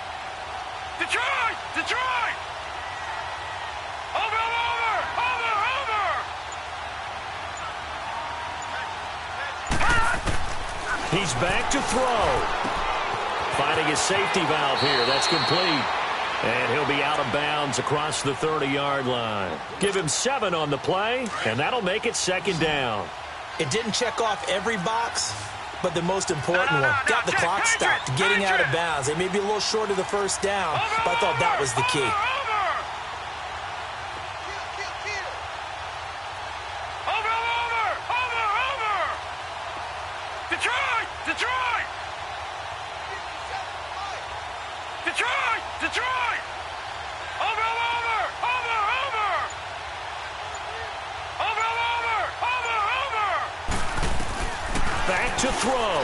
Detroit! Detroit! Over! He's back to throw. Finding his safety valve here. That's complete. And he'll be out of bounds across the 30-yard line. Give him 7 on the play, and that'll make it 2nd down. It didn't check off every box, but the most important one. Got the clock stopped, getting out of bounds. They may be a little short of the 1st down, but I thought that was the key. Back to throw.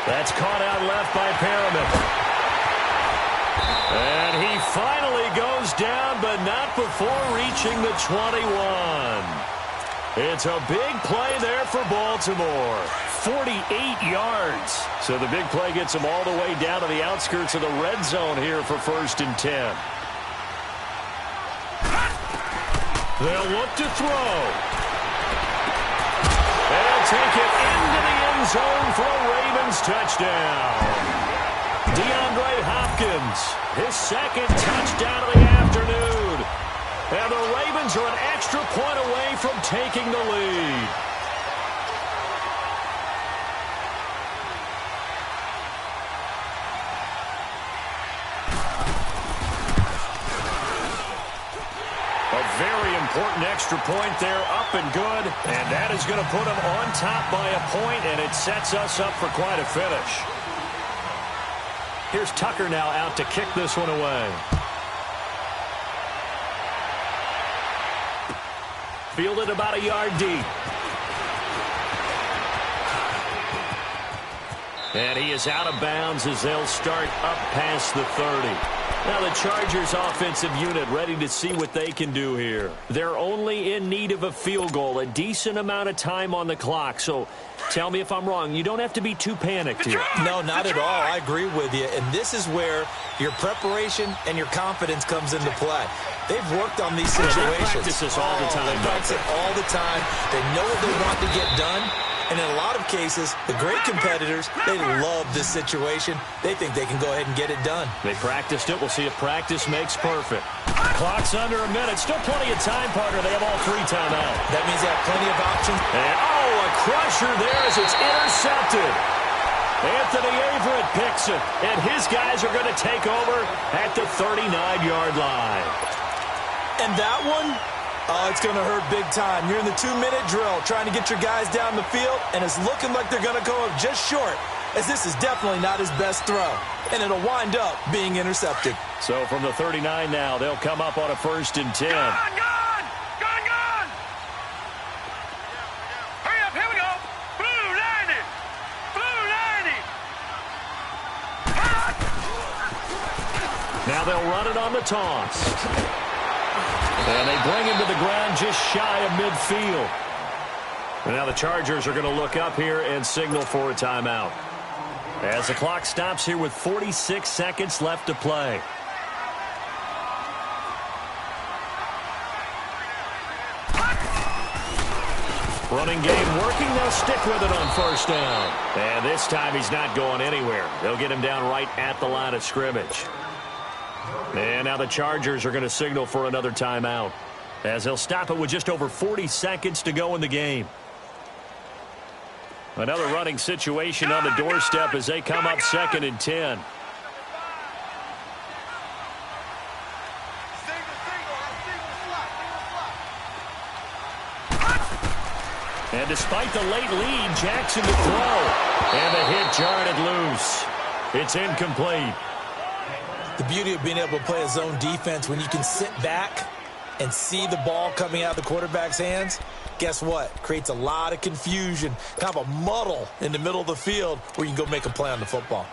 That's caught out left by Perriman. And he finally goes down, but not before reaching the 21. It's a big play there for Baltimore. 48 yards. So the big play gets them all the way down to the outskirts of the red zone here for 1st and 10. They'll look to throw. They'll take it into the end zone for a Ravens touchdown. DeAndre Hopkins, his 2nd touchdown of the afternoon. And the Ravens are an extra point away from taking the lead. A very important extra point there, up and good. And that is going to put them on top by a point, and it sets us up for quite a finish. Here's Tucker now out to kick this one away. Fielded about a yard deep. And he is out of bounds as they'll start up past the 30. Now the Chargers offensive unit ready to see what they can do here. They're only in need of a field goal, a decent amount of time on the clock. So tell me if I'm wrong. You don't have to be too panicked here. No, not at all. I agree with you. And this is where your preparation and your confidence comes into play. They've worked on these situations. They practice this all the time. They practice it all the time. They know what they want to get done. And in a lot of cases, the great competitors, they love this situation. They think they can go ahead and get it done. They practiced it. We'll see if practice makes perfect. Clock's under a minute. Still plenty of time, partner. They have all 3 timeouts. That means they have plenty of options. And, a crusher there as it's intercepted. Anthony Averett picks it, and his guys are going to take over at the 39-yard line. And that one, it's going to hurt big time. You're in the 2-minute drill trying to get your guys down the field, and it's looking like they're going to go up just short, as this is definitely not his best throw. And it'll wind up being intercepted. So from the 39 now, they'll come up on a 1st and 10. Gone! Hurry up, here we go. Blue 90. Blue 90. Now they'll run it on the toss. And they bring him to the ground just shy of midfield. And now the Chargers are going to look up here and signal for a timeout. As the clock stops here with 46 seconds left to play. Running game working. They'll stick with it on 1st down. And this time he's not going anywhere. They'll get him down right at the line of scrimmage. And now the Chargers are going to signal for another timeout, as they'll stop it with just over 40 seconds to go in the game. Another running situation on the doorstep as they come up 2nd and 10. And despite the late lead, Jackson to throw. And the hit jarred it loose. It's incomplete. The beauty of being able to play a zone defense when you can sit back and see the ball coming out of the quarterback's hands, guess what? Creates a lot of confusion, kind of a muddle in the middle of the field where you can go make a play on the football.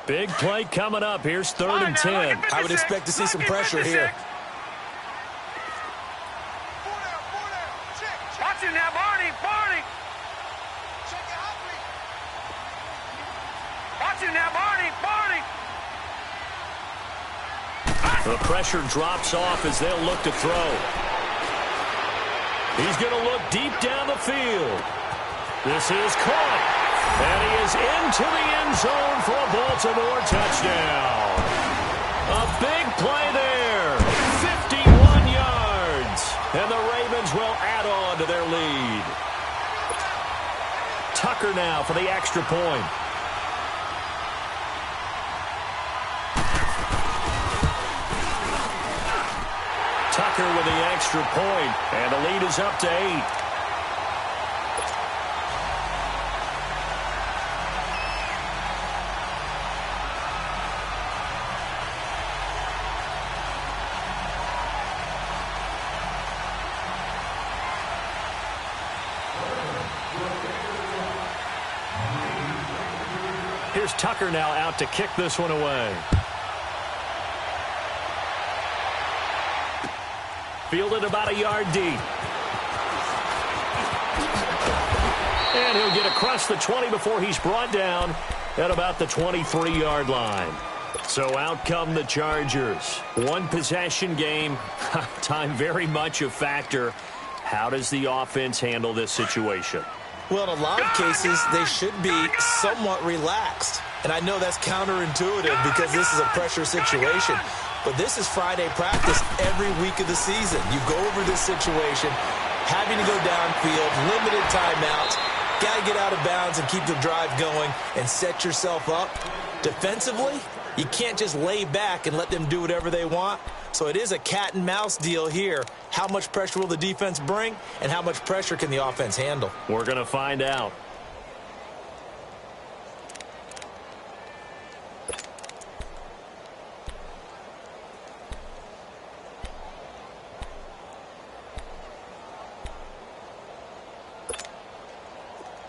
Big play coming up. Here's 3rd and 10. I would expect to see some pressure here. Watch it now, Barney. Watch it now, Barney. The pressure drops off as they'll look to throw. He's going to look deep down the field. This is caught. And he is into the end zone for a Baltimore touchdown. A big play there. 51 yards. And the Ravens will add on to their lead. Tucker now for the extra point. Tucker with the extra point, and the lead is up to 8. Here's Tucker now out to kick this one away. Fielded about a yard deep. And he'll get across the 20 before he's brought down at about the 23-yard line. So out come the Chargers. One possession game. Time very much a factor. How does the offense handle this situation? Well, in a lot of cases, they should be somewhat relaxed. And I know that's counterintuitive because this is a pressure situation. But this is Friday practice every week of the season. You go over this situation, having to go downfield, limited timeouts, got to get out of bounds and keep the drive going and set yourself up. Defensively, you can't just lay back and let them do whatever they want. So it is a cat and mouse deal here. How much pressure will the defense bring, and how much pressure can the offense handle? We're going to find out.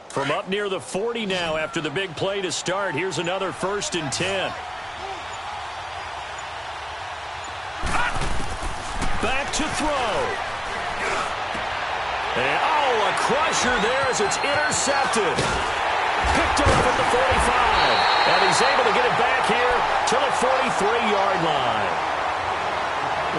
From up near the 40 now after the big play to start. Here's another 1st and 10. Back to throw. And, a crusher there as it's intercepted. Picked off at the 45. And he's able to get it back here to the 43-yard line.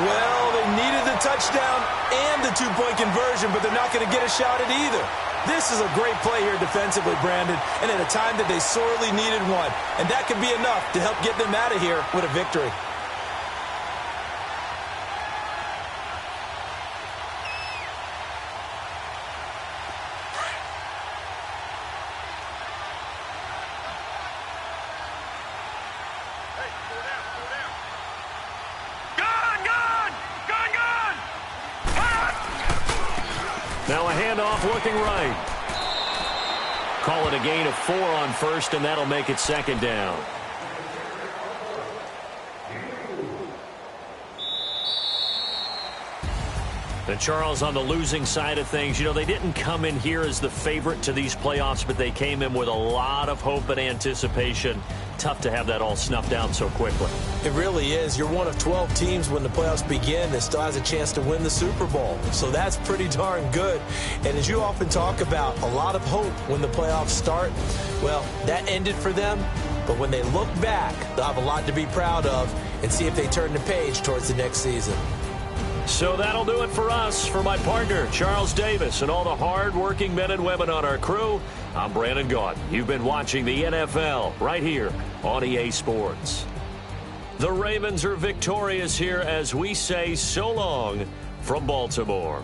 Well, they needed the touchdown and the two-point conversion, but they're not going to get a shot at either. This is a great play here defensively, Brandon, and at a time that they sorely needed one. And that could be enough to help get them out of here with a victory. Now a handoff looking right. Call it a gain of 4 on first, and that'll make it 2nd down. And Charles, on the losing side of things, they didn't come in here as the favorite to these playoffs, but they came in with a lot of hope and anticipation. Tough to have that all snuffed out so quickly. It really is. You're one of 12 teams when the playoffs begin that still has a chance to win the Super Bowl. So that's pretty darn good. And as you often talk about, a lot of hope when the playoffs start. Well, that ended for them. But when they look back, they'll have a lot to be proud of and see if they turn the page towards the next season. So that'll do it for us. For my partner, Charles Davis, and all the hard-working men and women on our crew, I'm Brandon Gaudin. You've been watching the NFL right here on EA Sports. The Ravens are victorious here as we say so long from Baltimore.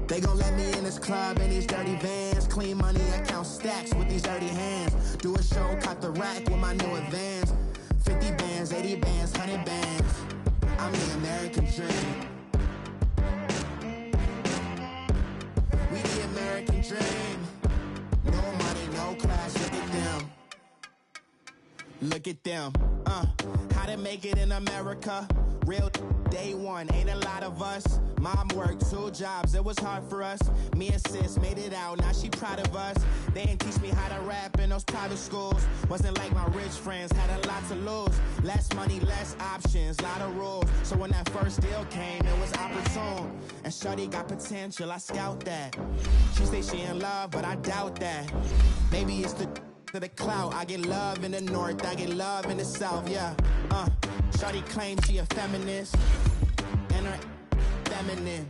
They gon' let me in this club in these dirty vans. Clean money, I count stacks with these dirty hands. Do a show, cut the rack with my new advance. 50 bands, 80 bands, 100 bands. I'm the American dream. We the American dream. No money, no class, look at them. Look at them, how to make it in America. Real day one, ain't a lot of us. Mom worked 2 jobs, it was hard for us. Me and sis made it out, now she proud of us. They didn't teach me how to rap in those private schools. Wasn't like my rich friends, had a lot to lose. Less money, less options, lot of rules. So when that first deal came, it was opportune. And shorty got potential, I scout that. She say she in love, but I doubt that. Maybe it's to the clout. I get love in the north, I get love in the south, yeah. Shorty claims she a feminist, and her feminine.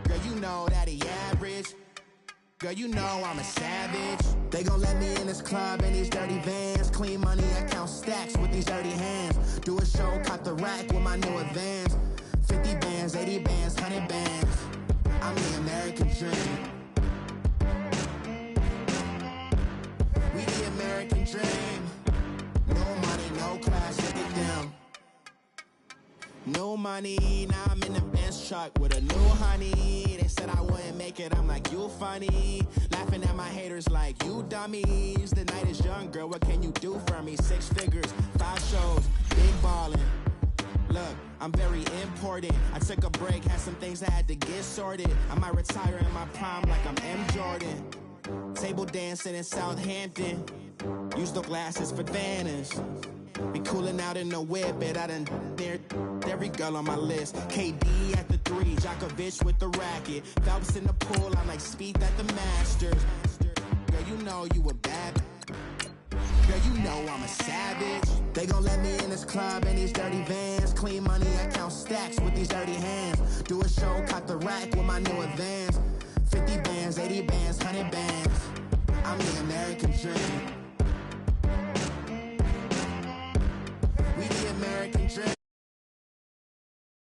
Girl, you know that he average. Girl, you know I'm a savage. They gon' let me in this club in these dirty vans. Clean money, I count stacks with these dirty hands. Do a show, caught the rack with my new advance. 50 bands, 80 bands, 100 bands. I'm the American dream. We the American dream. No money, no class, look at them. No money, now I'm in the Benz truck with a new honey. They said I wouldn't make it, I'm like, you funny. Laughing at my haters like, you dummies. The night is young, girl, what can you do for me? 6 figures, 5 shows, big ballin'. Look, I'm very important. I took a break, had some things I had to get sorted. I might retire in my prime like I'm M. Jordan. Table dancing in Southampton. Use the glasses for Vannas. Be cooling out in the whip, but I done near every girl on my list. KD at the 3, Djokovic with the racket. Phelps in the pool, I like Speed at the Masters. Girl, you know you a bad. Girl, you know I'm a savage. They gon' let me in this club in these dirty vans. Clean money, I count stacks with these dirty hands. Do a show, caught the rack with my new advance. 50 bands, 80 bands, 100 bands. I'm the American dream.